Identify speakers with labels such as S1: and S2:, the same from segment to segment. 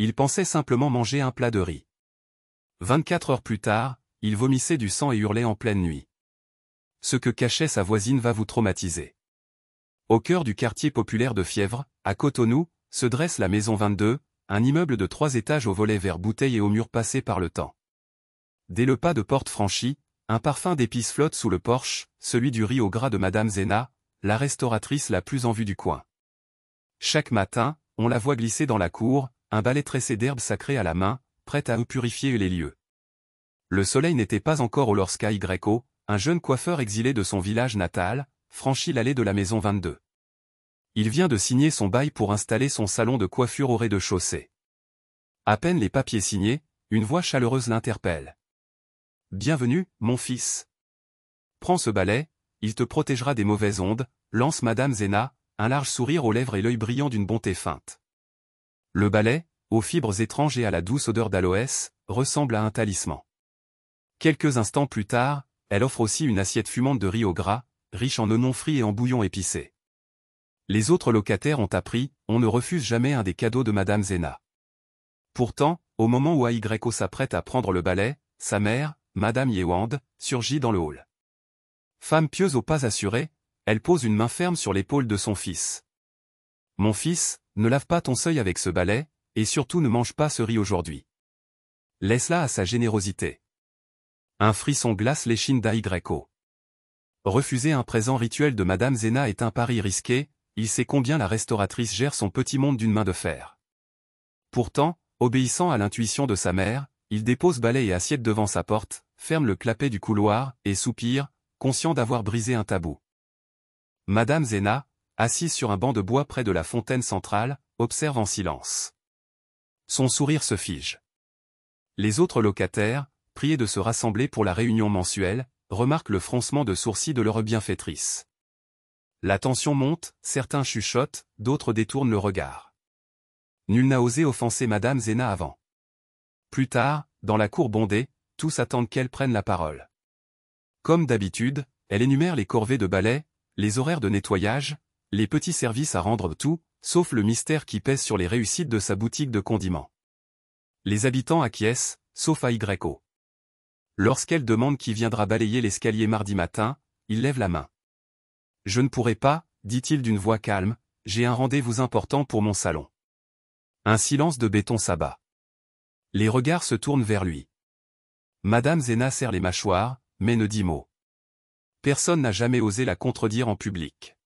S1: il pensait simplement manger un plat de riz. 24 heures plus tard, il vomissait du sang et hurlait en pleine nuit. Ce que cachait sa voisine va vous traumatiser. Au cœur du quartier populaire de Fièvre, à Cotonou, se dresse la Maison 22, un immeuble de 3 étages aux volets vert bouteille et aux murs passés par le temps. Dès le pas de porte franchi, un parfum d'épices flotte sous le porche, celui du riz au gras de Madame Zena, la restauratrice la plus en vue du coin. Chaque matin, on la voit glisser dans la cour, un balai tressé d'herbes sacrées à la main, prête à purifier les lieux. Le soleil n'était pas encore haut lorsqu'A.Y.O., un jeune coiffeur exilé de son village natal, franchit l'allée de la Maison 22. Il vient de signer son bail pour installer son salon de coiffure au rez-de-chaussée. À peine les papiers signés, une voix chaleureuse l'interpelle. « Bienvenue, mon fils. Prends ce balai, il te protégera des mauvaises ondes », lance Madame Zena, un large sourire aux lèvres et l'œil brillant d'une bonté feinte. Le balai, aux fibres étranges et à la douce odeur d'aloès, ressemble à un talisman. Quelques instants plus tard, elle offre aussi une assiette fumante de riz au gras, riche en oignons frits et en bouillon épicé. Les autres locataires ont appris, on ne refuse jamais un des cadeaux de Madame Zena. Pourtant, au moment où A.Y.O. s'apprête à prendre le balai, sa mère, Madame Yewand, surgit dans le hall. Femme pieuse aux pas assurés, elle pose une main ferme sur l'épaule de son fils. « Mon fils, ne lave pas ton seuil avec ce balai, et surtout ne mange pas ce riz aujourd'hui. Laisse-la à sa générosité. » Un frisson glace l'échine d'A.Y.O. Refuser un présent rituel de Madame Zena est un pari risqué, il sait combien la restauratrice gère son petit monde d'une main de fer. Pourtant, obéissant à l'intuition de sa mère, il dépose balai et assiette devant sa porte, ferme le clapet du couloir, et soupire, conscient d'avoir brisé un tabou. Madame Zena, assise sur un banc de bois près de la fontaine centrale, observe en silence. Son sourire se fige. Les autres locataires, priés de se rassembler pour la réunion mensuelle, remarquent le froncement de sourcils de leur bienfaitrice. La tension monte, certains chuchotent, d'autres détournent le regard. Nul n'a osé offenser Madame Zena avant. Plus tard, dans la cour bondée, tous attendent qu'elle prenne la parole. Comme d'habitude, elle énumère les corvées de balai, les horaires de nettoyage, les petits services à rendre tout, sauf le mystère qui pèse sur les réussites de sa boutique de condiments. Les habitants acquiescent, sauf A.Y.O. Lorsqu'elle demande qui viendra balayer l'escalier mardi matin, il lève la main. « Je ne pourrai pas, dit-il d'une voix calme, j'ai un rendez-vous important pour mon salon. » Un silence de béton s'abat. Les regards se tournent vers lui. Madame Zena serre les mâchoires, mais ne dit mot. Personne n'a jamais osé la contredire en public.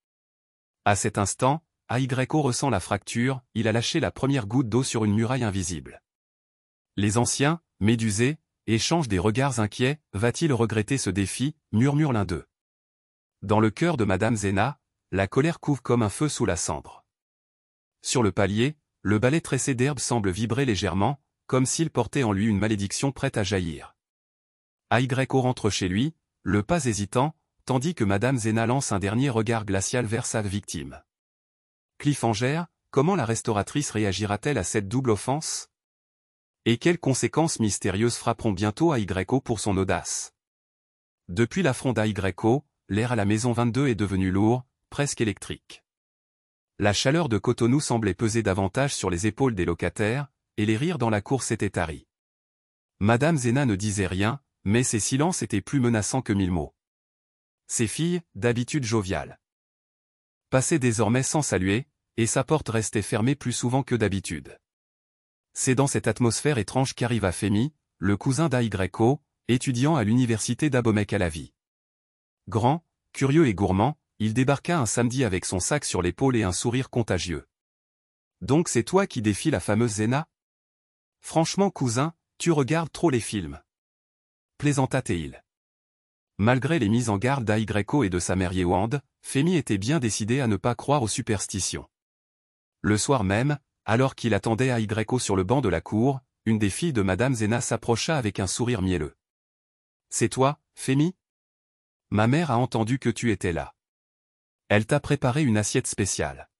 S1: À cet instant, A.Y.O. ressent la fracture, il a lâché la première goutte d'eau sur une muraille invisible. Les anciens, médusés, échangent des regards inquiets, va-t-il regretter ce défi, murmure l'un d'eux. Dans le cœur de Madame Zena, la colère couve comme un feu sous la cendre. Sur le palier, le balai tressé d'herbe semble vibrer légèrement, comme s'il portait en lui une malédiction prête à jaillir. A.Y.O. rentre chez lui, le pas hésitant, tandis que Madame Zena lance un dernier regard glacial vers sa victime. Cliffhanger, comment la restauratrice réagira-t-elle à cette double offense? Et quelles conséquences mystérieuses frapperont bientôt A.Y.O. pour son audace? Depuis l'affront d'A.Y.O., l'air à la Maison 22 est devenu lourd, presque électrique. La chaleur de Cotonou semblait peser davantage sur les épaules des locataires, et les rires dans la cour s'étaient taris. Madame Zena ne disait rien, mais ses silences étaient plus menaçants que 1000 mots. Ses filles, d'habitude joviales, passaient désormais sans saluer, et sa porte restait fermée plus souvent que d'habitude. C'est dans cette atmosphère étrange qu'arriva Femi, le cousin d'A.Y.O., étudiant à l'université d'Abomey-Calavi. Grand, curieux et gourmand, il débarqua un samedi avec son sac sur l'épaule et un sourire contagieux. « Donc c'est toi qui défies la fameuse Zena ? Franchement cousin, tu regardes trop les films. » plaisanta Théil. Malgré les mises en garde d'A.Y.O. et de sa mère Yewand, Femi était bien décidé à ne pas croire aux superstitions. Le soir même, alors qu'il attendait A.Y.O. sur le banc de la cour, une des filles de Madame Zena s'approcha avec un sourire mielleux. « C'est toi, Femi ? Ma mère a entendu que tu étais là. Elle t'a préparé une assiette spéciale.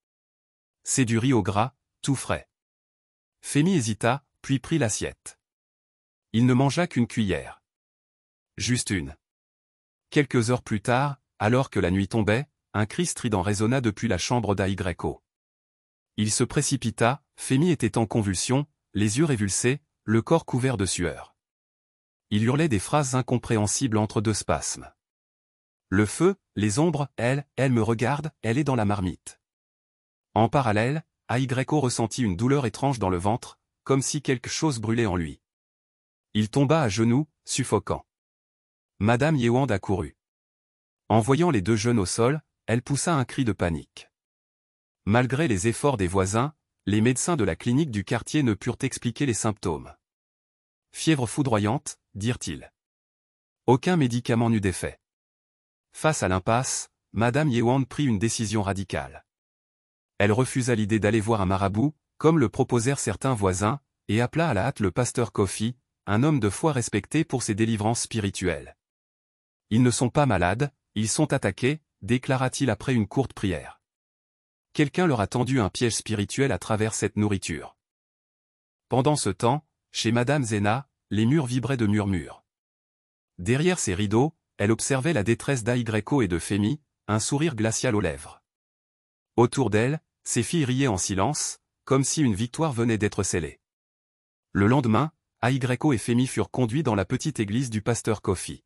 S1: C'est du riz au gras, tout frais. » Femi hésita, puis prit l'assiette. Il ne mangea qu'une cuillère. Juste une. Quelques heures plus tard, alors que la nuit tombait, un cri strident résonna depuis la chambre d'A.Y.O. Il se précipita, Femi était en convulsion, les yeux révulsés, le corps couvert de sueur. Il hurlait des phrases incompréhensibles entre deux spasmes. Le feu, les ombres, elle me regarde, elle est dans la marmite. En parallèle, AYO ressentit une douleur étrange dans le ventre, comme si quelque chose brûlait en lui. Il tomba à genoux, suffocant. Madame Yewand accourut. En voyant les deux jeunes au sol, elle poussa un cri de panique. Malgré les efforts des voisins, les médecins de la clinique du quartier ne purent expliquer les symptômes. Fièvre foudroyante, dirent-ils. Aucun médicament n'eut d'effet. Face à l'impasse, Madame Yewand prit une décision radicale. Elle refusa l'idée d'aller voir un marabout, comme le proposèrent certains voisins, et appela à la hâte le pasteur Kofi, un homme de foi respecté pour ses délivrances spirituelles. Ils ne sont pas malades, ils sont attaqués, déclara-t-il après une courte prière. Quelqu'un leur a tendu un piège spirituel à travers cette nourriture. Pendant ce temps, chez Madame Zena, les murs vibraient de murmures. Derrière ces rideaux, elle observait la détresse d'Aigreco et de Femi, un sourire glacial aux lèvres. Autour d'elle, ses filles riaient en silence, comme si une victoire venait d'être scellée. Le lendemain, Aigreco et Femi furent conduits dans la petite église du pasteur Kofi.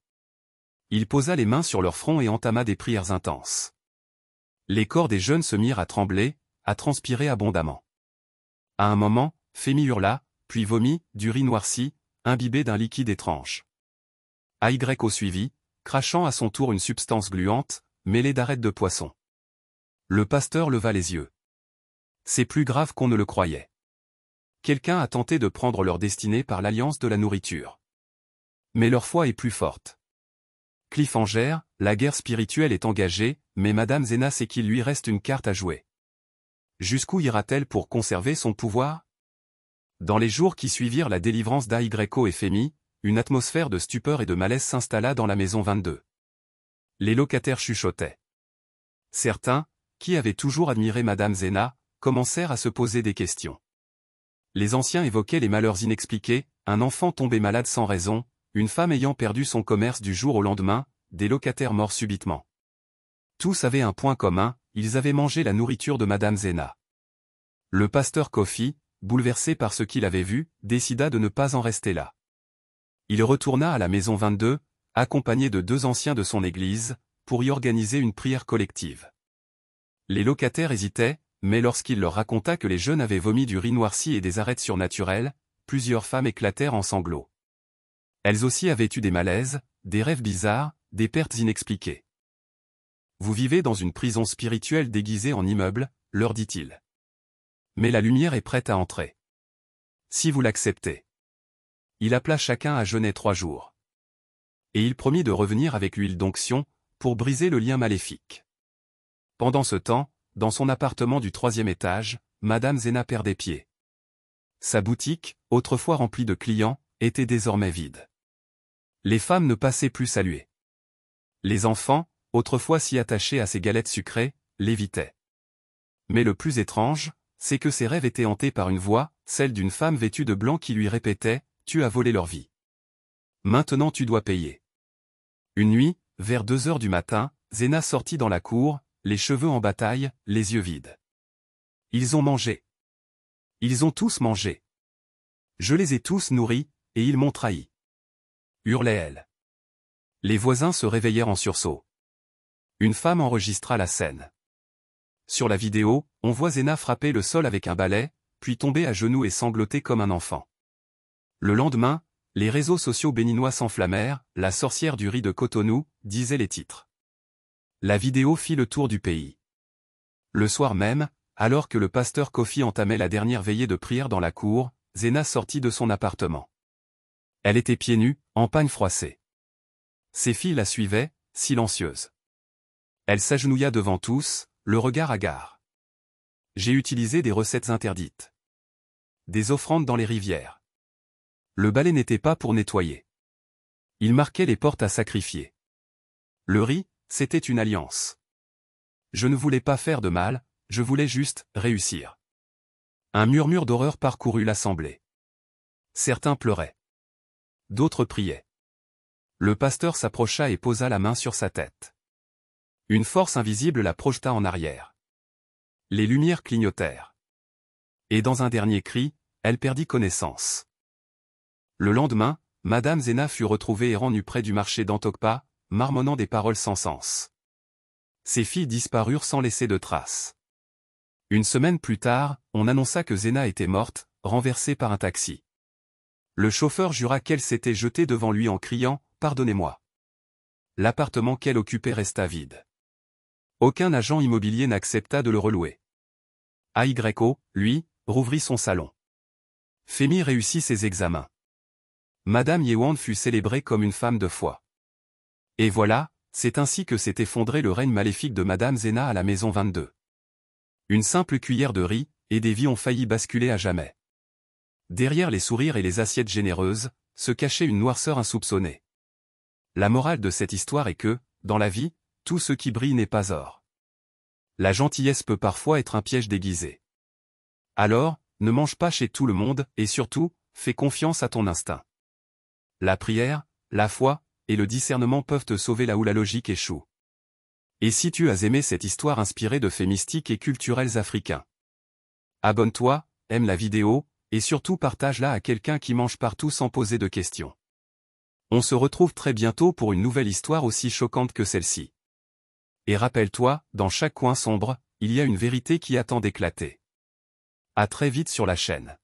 S1: Il posa les mains sur leur front et entama des prières intenses. Les corps des jeunes se mirent à trembler, à transpirer abondamment. À un moment, Femi hurla, puis vomit, du riz noirci, imbibé d'un liquide étrange. Aigreco suivit, crachant à son tour une substance gluante, mêlée d'arêtes de poisson. Le pasteur leva les yeux. C'est plus grave qu'on ne le croyait. Quelqu'un a tenté de prendre leur destinée par l'alliance de la nourriture. Mais leur foi est plus forte. Cliffhanger, la guerre spirituelle est engagée, mais Madame Zena sait qu'il lui reste une carte à jouer. Jusqu'où ira-t-elle pour conserver son pouvoir? Dans les jours qui suivirent la délivrance d'Aigreco et Femi, une atmosphère de stupeur et de malaise s'installa dans la maison 22. Les locataires chuchotaient. Certains, qui avaient toujours admiré Madame Zena, commencèrent à se poser des questions. Les anciens évoquaient les malheurs inexpliqués, un enfant tombé malade sans raison, une femme ayant perdu son commerce du jour au lendemain, des locataires morts subitement. Tous avaient un point commun, ils avaient mangé la nourriture de Madame Zena. Le pasteur Kofi, bouleversé par ce qu'il avait vu, décida de ne pas en rester là. Il retourna à la maison 22, accompagné de 2 anciens de son église, pour y organiser une prière collective. Les locataires hésitaient, mais lorsqu'il leur raconta que les jeunes avaient vomi du riz noirci et des arêtes surnaturelles, plusieurs femmes éclatèrent en sanglots. Elles aussi avaient eu des malaises, des rêves bizarres, des pertes inexpliquées. Vous vivez dans une prison spirituelle déguisée en immeuble, leur dit-il. Mais la lumière est prête à entrer. Si vous l'acceptez. Il appela chacun à jeûner 3 jours. Et il promit de revenir avec l'huile d'onction, pour briser le lien maléfique. Pendant ce temps, dans son appartement du 3e étage, Madame Zena perdait pied. Sa boutique, autrefois remplie de clients, était désormais vide. Les femmes ne passaient plus saluer. Les enfants, autrefois si attachés à ces galettes sucrées, l'évitaient. Mais le plus étrange, c'est que ses rêves étaient hantés par une voix, celle d'une femme vêtue de blanc qui lui répétait « Tu as volé leur vie. Maintenant tu dois payer. » Une nuit, vers 2 heures du matin, Zena sortit dans la cour, les cheveux en bataille, les yeux vides. « Ils ont mangé. Ils ont tous mangé. Je les ai tous nourris, et ils m'ont trahi. » hurlait-elle. Les voisins se réveillèrent en sursaut. Une femme enregistra la scène. Sur la vidéo, on voit Zena frapper le sol avec un balai, puis tomber à genoux et sangloter comme un enfant. Le lendemain, les réseaux sociaux béninois s'enflammèrent, « La sorcière du riz de Cotonou », disaient les titres. La vidéo fit le tour du pays. Le soir même, alors que le pasteur Kofi entamait la dernière veillée de prière dans la cour, Zena sortit de son appartement. Elle était pieds nus, en pagne froissée. Ses filles la suivaient, silencieuses. Elle s'agenouilla devant tous, le regard hagard. J'ai utilisé des recettes interdites. Des offrandes dans les rivières. Le balai n'était pas pour nettoyer. Il marquait les portes à sacrifier. Le riz, c'était une alliance. Je ne voulais pas faire de mal, je voulais juste réussir. Un murmure d'horreur parcourut l'assemblée. Certains pleuraient. D'autres priaient. Le pasteur s'approcha et posa la main sur sa tête. Une force invisible la projeta en arrière. Les lumières clignotèrent. Et dans un dernier cri, elle perdit connaissance. Le lendemain, Madame Zena fut retrouvée errant nue près du marché d'Antokpa, marmonnant des paroles sans sens. Ses filles disparurent sans laisser de traces. Une semaine plus tard, on annonça que Zena était morte, renversée par un taxi. Le chauffeur jura qu'elle s'était jetée devant lui en criant « Pardonnez-moi ». L'appartement qu'elle occupait resta vide. Aucun agent immobilier n'accepta de le relouer. AYO, lui, rouvrit son salon. Femi réussit ses examens. Madame Yewan fut célébrée comme une femme de foi. Et voilà, c'est ainsi que s'est effondré le règne maléfique de Madame Zena à la maison 22. Une simple cuillère de riz, et des vies ont failli basculer à jamais. Derrière les sourires et les assiettes généreuses, se cachait une noirceur insoupçonnée. La morale de cette histoire est que, dans la vie, tout ce qui brille n'est pas or. La gentillesse peut parfois être un piège déguisé. Alors, ne mange pas chez tout le monde, et surtout, fais confiance à ton instinct. La prière, la foi, et le discernement peuvent te sauver là où la logique échoue. Et si tu as aimé cette histoire inspirée de faits mystiques et culturels africains, abonne-toi, aime la vidéo, et surtout partage-la à quelqu'un qui mange partout sans poser de questions. On se retrouve très bientôt pour une nouvelle histoire aussi choquante que celle-ci. Et rappelle-toi, dans chaque coin sombre, il y a une vérité qui attend d'éclater. À très vite sur la chaîne.